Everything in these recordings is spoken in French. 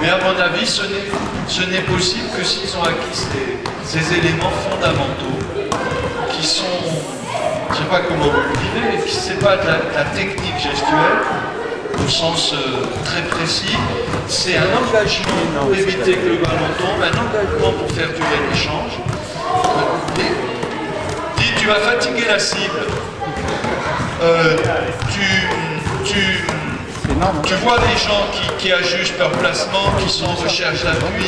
mais à mon avis, ce n'est possible que s'ils ont acquis ces éléments fondamentaux qui sont, je ne sais pas comment vous le vivez, mais ce n'est pas de la technique gestuelle au sens très précis, c'est un engagement pour éviter que le ballon tombe, un engagement pour faire durer l'échange. Dis, tu vas fatiguer la cible. Tu vois les gens qui ajustent leur placement, qui sont en recherche d'appui.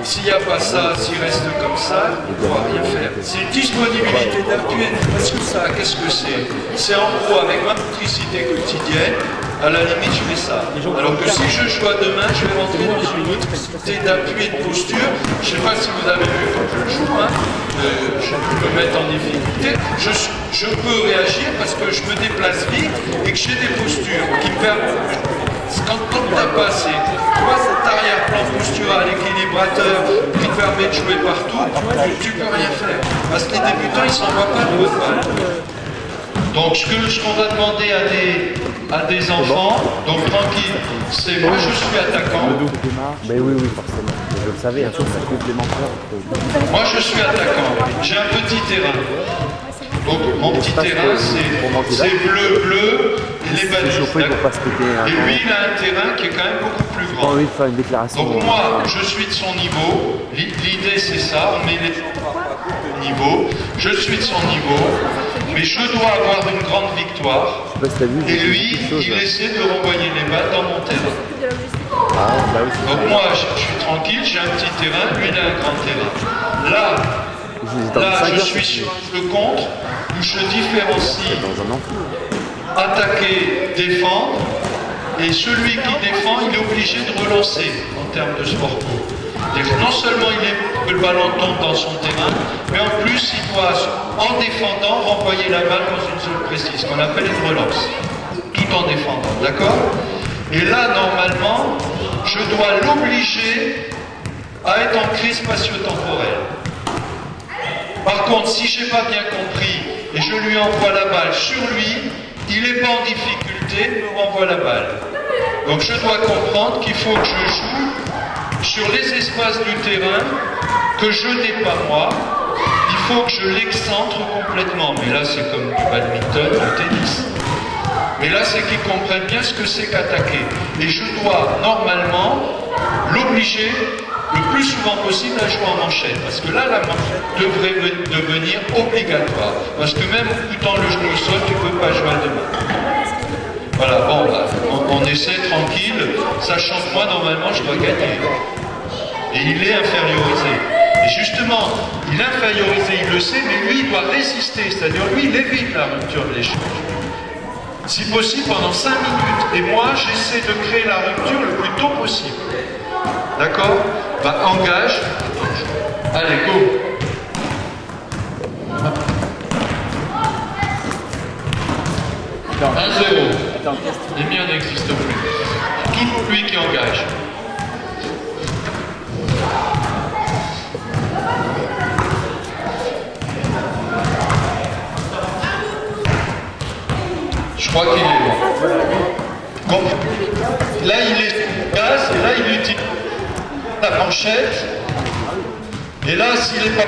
S'il n'y a pas ça, s'ils restent comme ça, ils ne pourront rien faire. C'est une disponibilité d'appui. Qu'est-ce que c'est? C'est en gros, avec ma motricité quotidienne, à la limite, je fais ça. Alors que si je joue à demain, je vais rentrer dans une motricité d'appui et de posture. Je ne sais pas si vous avez vu quand je joue, je peux me mettre en difficulté. Je peux réagir parce que je me déplace vite et que j'ai des postures qui me permettent. Quand tu n'as pas assez, toi cet arrière-plan postural, équilibrateur qui te permet de jouer partout, tu peux rien faire. Parce que les débutants, ils ne s'envoient pas de haute balle. Donc ce qu'on va demander à des enfants, donc tranquille, c'est moi je suis attaquant. Mais oui, forcément. Je le savais, un truc ça complémentaire. Moi je suis attaquant, j'ai un petit terrain. Donc mon petit terrain c'est bleu et les balises. Et lui il a un terrain qui est quand même beaucoup plus grand. Donc moi je suis de son niveau, l'idée c'est ça, on met les niveaux, je suis de son niveau, mais je dois avoir une grande victoire. Et lui il essaie de renvoyer les balles dans mon terrain. Donc moi je suis tranquille, j'ai un petit terrain, lui il a un grand terrain. Là je suis sur le contre, où je différencie attaquer, défendre, et celui qui défend, il est obligé de relancer en termes de sport co. Non seulement il est que le ballon tombe dans son terrain, mais en plus il doit, en défendant, renvoyer la balle dans une zone précise, qu'on appelle une relance, tout en défendant, d'accord? Et là, normalement, je dois l'obliger à être en crise spatio-temporelle. Par contre, si je n'ai pas bien compris et je lui envoie la balle sur lui, il n'est pas en difficulté, il me renvoie la balle. Donc je dois comprendre qu'il faut que je joue sur les espaces du terrain que je n'ai pas moi. Il faut que je l'excentre complètement. Mais là, c'est comme du badminton, du tennis. Mais là, c'est qu'il comprenne bien ce que c'est qu'attaquer. Et je dois, normalement, l'obliger le plus souvent possible à jouer en manchette. Parce que là, la manchette devrait devenir obligatoire. Parce que même en foutant le genou au sol, tu ne peux pas jouer à deux mains. Voilà, bon, bah, on essaie tranquille, sachant que moi, normalement, je dois gagner. Et il est infériorisé. Et justement, il est infériorisé, il le sait, mais lui, il doit résister. C'est-à-dire, lui, il évite la rupture de l'échange. Si possible, pendant 5 minutes. Et moi, j'essaie de créer la rupture le plus tôt possible. D'accord? Bah, engage. Allez, go. Attends. 1-0. Les miens n'existent plus. Tout lui qui engage. Je crois qu'il est bon. Bon. Là, il est gaz et là, il utilise la manchette. Et là, s'il n'est pas...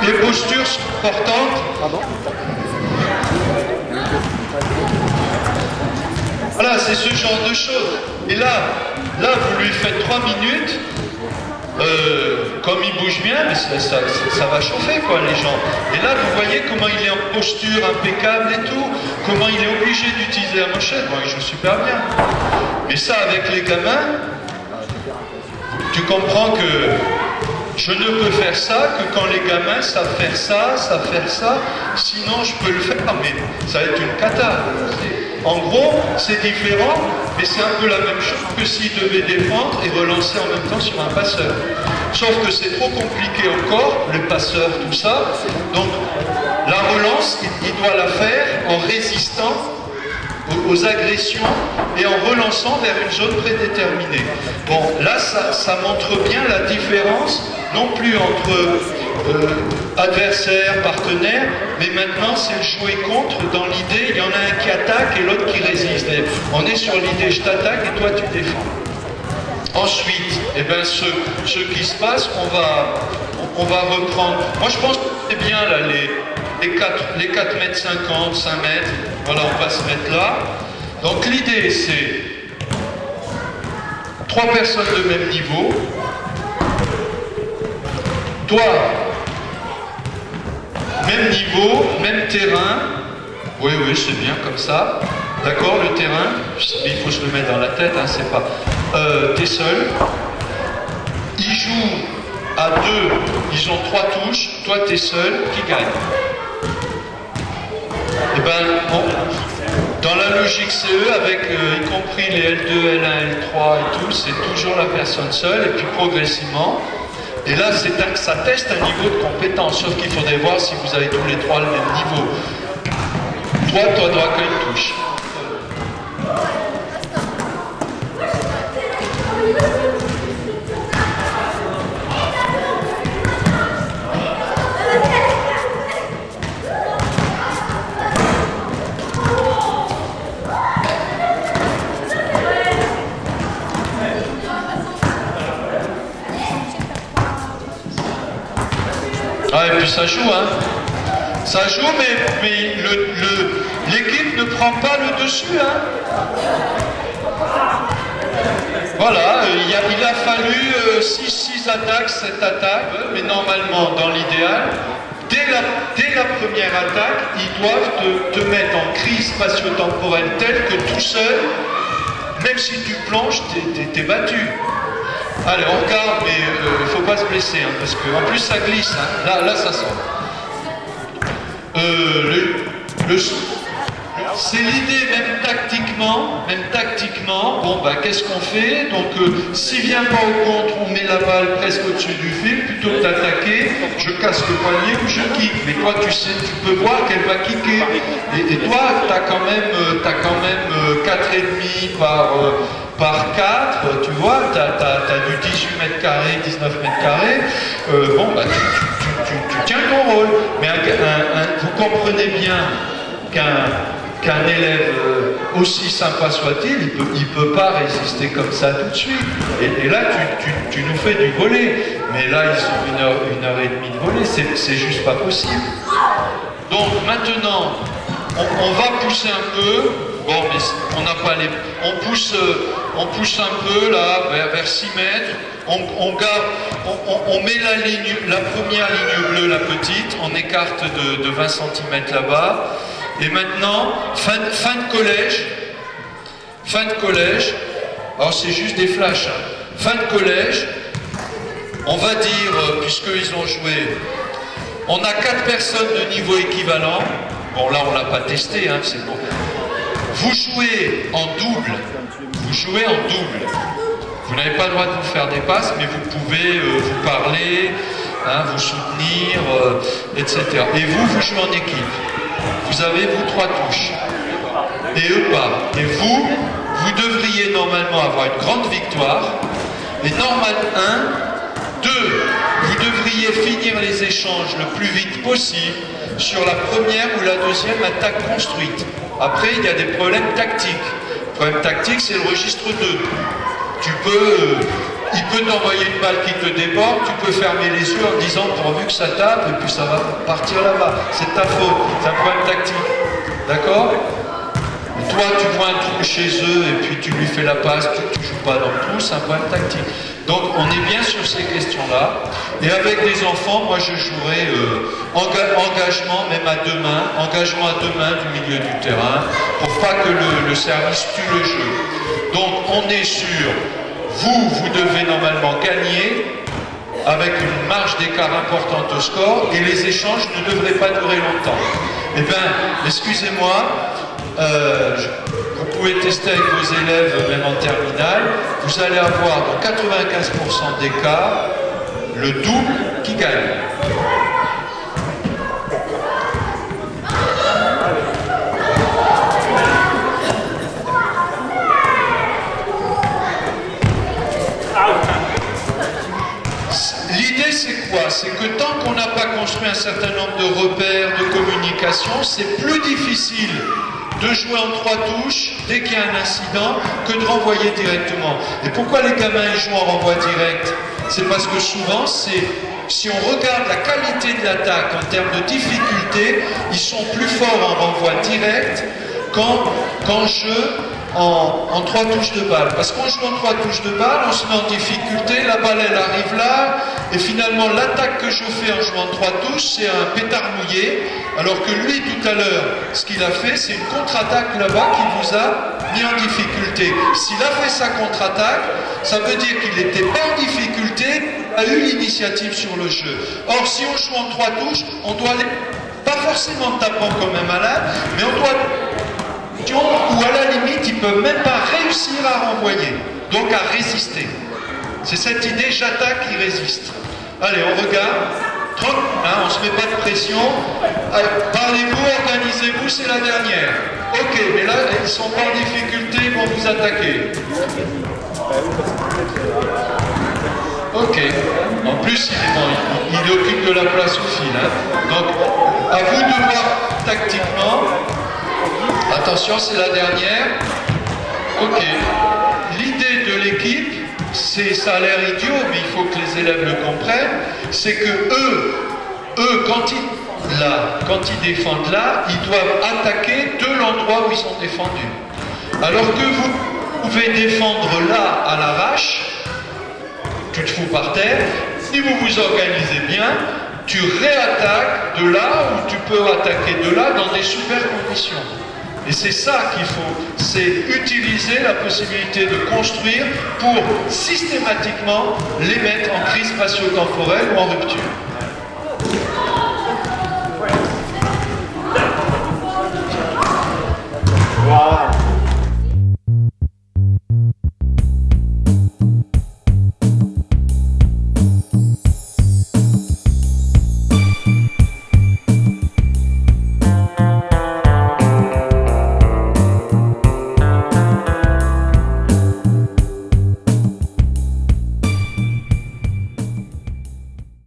Les postures sont importantes. Voilà, c'est ce genre de choses. Et là, vous lui faites 3 minutes. Comme il bouge bien, mais ça va chauffer quoi les gens. Et là vous voyez comment il est en posture impeccable et tout, comment il est obligé d'utiliser la manchette. Bon, il joue super bien. Mais ça avec les gamins, tu comprends que je ne peux faire ça que quand les gamins savent faire ça, sinon je peux le faire, mais ça va être une cata. En gros, c'est différent, mais c'est un peu la même chose que s'il devait défendre et relancer en même temps sur un passeur. Sauf que c'est trop compliqué encore, le passeur, tout ça. Donc, la relance, il doit la faire en résistant aux agressions et en relançant vers une zone prédéterminée. Bon, là, ça montre bien la différence, non plus entre adversaire, partenaire, mais maintenant c'est le jouer contre. Dans l'idée, il y en a un qui attaque et l'autre qui résiste. Et on est sur l'idée, je t'attaque et toi tu défends. Ensuite, eh ben, ce qui se passe, on va reprendre. Moi, je pense que c'est bien là, les 4 mètres 50, 5 mètres. Voilà, on va se mettre là. Donc l'idée, c'est 3 personnes de même niveau. Toi, même niveau, même terrain. Oui, oui, c'est bien comme ça. D'accord, le terrain, il faut se le mettre dans la tête, hein, c'est pas... t'es seul. Ils jouent à 2, ils ont 3 touches. Toi, t'es seul, qui gagne? Eh ben, dans la logique CE, avec y compris les L2, L1, L3 et tout, c'est toujours la personne seule, et puis progressivement. Et là, ça teste un niveau de compétence, sauf qu'il faudrait voir si vous avez tous les 3 le même niveau. Toi, tu n'auras qu'une touche. Ah, et puis ça joue, hein. Ça joue, mais l'équipe ne prend pas le dessus, hein. Voilà, il a fallu 6 attaques, 7 attaques, mais normalement, dans l'idéal, dès la première attaque, ils doivent te mettre en crise spatio-temporelle telle que tout seul, même si tu plonges, t'es battu. Allez, on regarde, mais il ne faut pas se blesser, hein, parce qu'en plus ça glisse, hein. Là ça sort. C'est l'idée, même tactiquement, bon bah qu'est-ce qu'on fait? Donc s'il vient pas au contre, on met la balle presque au-dessus du fil, plutôt que d'attaquer, je casse le poignet ou je kick. Mais toi tu sais, tu peux voir qu'elle va kicker. Et toi, t'as quand même 4,5 par 4, tu vois, t'as du 18 mètres carrés, 19 mètres carrés, bon bah tu tiens ton rôle. Mais vous comprenez bien qu'un élève, aussi sympa soit-il, il peut pas résister comme ça tout de suite. Et là, tu nous fais du volley. Mais là, ils ont une heure et demie de volley, c'est juste pas possible. Donc maintenant, on va pousser un peu. Bon, mais on n'a pas les... On pousse un peu là, vers 6 mètres. On met la première ligne bleue, la petite, on écarte de 20 cm là-bas. Et maintenant, fin de collège, alors c'est juste des flashs, hein. Fin de collège, on va dire, puisqu'ils ont joué, on a 4 personnes de niveau équivalent. Bon là on l'a pas testé, hein, c'est bon. Vous jouez en double. Vous n'avez pas le droit de vous faire des passes, mais vous pouvez vous parler, hein, vous soutenir, etc. Et vous jouez en équipe. Vous avez, vous, 3 touches. Et eux pas. Et vous devriez normalement avoir une grande victoire. Et normal 1, 2, vous devriez finir les échanges le plus vite possible sur la première ou la deuxième attaque construite. Après, il y a des problèmes tactiques. Le problème tactique, c'est le registre 2. Il peut t'envoyer une balle qui te déborde, tu peux fermer les yeux en disant pourvu que ça tape et puis ça va partir là-bas. C'est ta faute, c'est un problème tactique. D'accord? Toi, tu vois un trou chez eux et puis tu lui fais la passe, tu ne joues pas dans le trou, c'est un problème tactique. Donc on est bien sur ces questions-là. Et avec des enfants, moi je jouerais engagement même à 2 mains, engagement à 2 mains du milieu du terrain, pour pas que le service tue le jeu. Donc on est sur, vous devez normalement gagner avec une marge d'écart importante au score et les échanges ne devraient pas durer longtemps. Eh bien, excusez-moi, vous pouvez tester avec vos élèves, même en terminale, vous allez avoir dans 95% des cas le double qui gagne. L'idée c'est quoi? C'est que tant qu'on n'a pas construit un certain nombre de repères, de communication, c'est plus difficile de jouer en 3 touches dès qu'il y a un incident que de renvoyer directement. Et pourquoi les gamins ils jouent en renvoi direct? C'est parce que souvent, si on regarde la qualité de l'attaque en termes de difficulté, ils sont plus forts en renvoi direct qu'en jeu en 3 touches de balle. Parce qu'on joue en 3 touches de balle, on se met en difficulté, la balle elle arrive là, et finalement l'attaque que je fais en jouant en 3 touches, c'est un pétard mouillé, alors que lui tout à l'heure, ce qu'il a fait, c'est une contre-attaque là-bas qui vous a mis en difficulté. S'il a fait sa contre-attaque, ça veut dire qu'il n'était pas en difficulté, a eu l'initiative sur le jeu. Or, si on joue en 3 touches, on doit aller, pas forcément tapant comme un malade, mais on doit, ou à la limite, ils ne peuvent même pas réussir à renvoyer, donc à résister. C'est cette idée, j'attaque, il résiste. Allez, on regarde, on ne se met pas de pression, parlez-vous, organisez-vous, c'est la dernière. Ok, mais là, ils ne sont pas en difficulté, ils vont vous attaquer. Ok, en plus, il occupe de la place au fil. Hein. Donc, à vous de voir tactiquement. Attention, c'est la dernière. Ok. L'idée de l'équipe, ça a l'air idiot, mais il faut que les élèves le comprennent, c'est que eux, quand ils défendent là, ils doivent attaquer de l'endroit où ils sont défendus. Alors que vous pouvez défendre là à l'arrache, tu te fous par terre, si vous vous organisez bien, tu réattaques de là où tu peux attaquer de là dans des super conditions. Et c'est ça qu'il faut, c'est utiliser la possibilité de construire pour systématiquement les mettre en crise spatio-temporelle ou en rupture.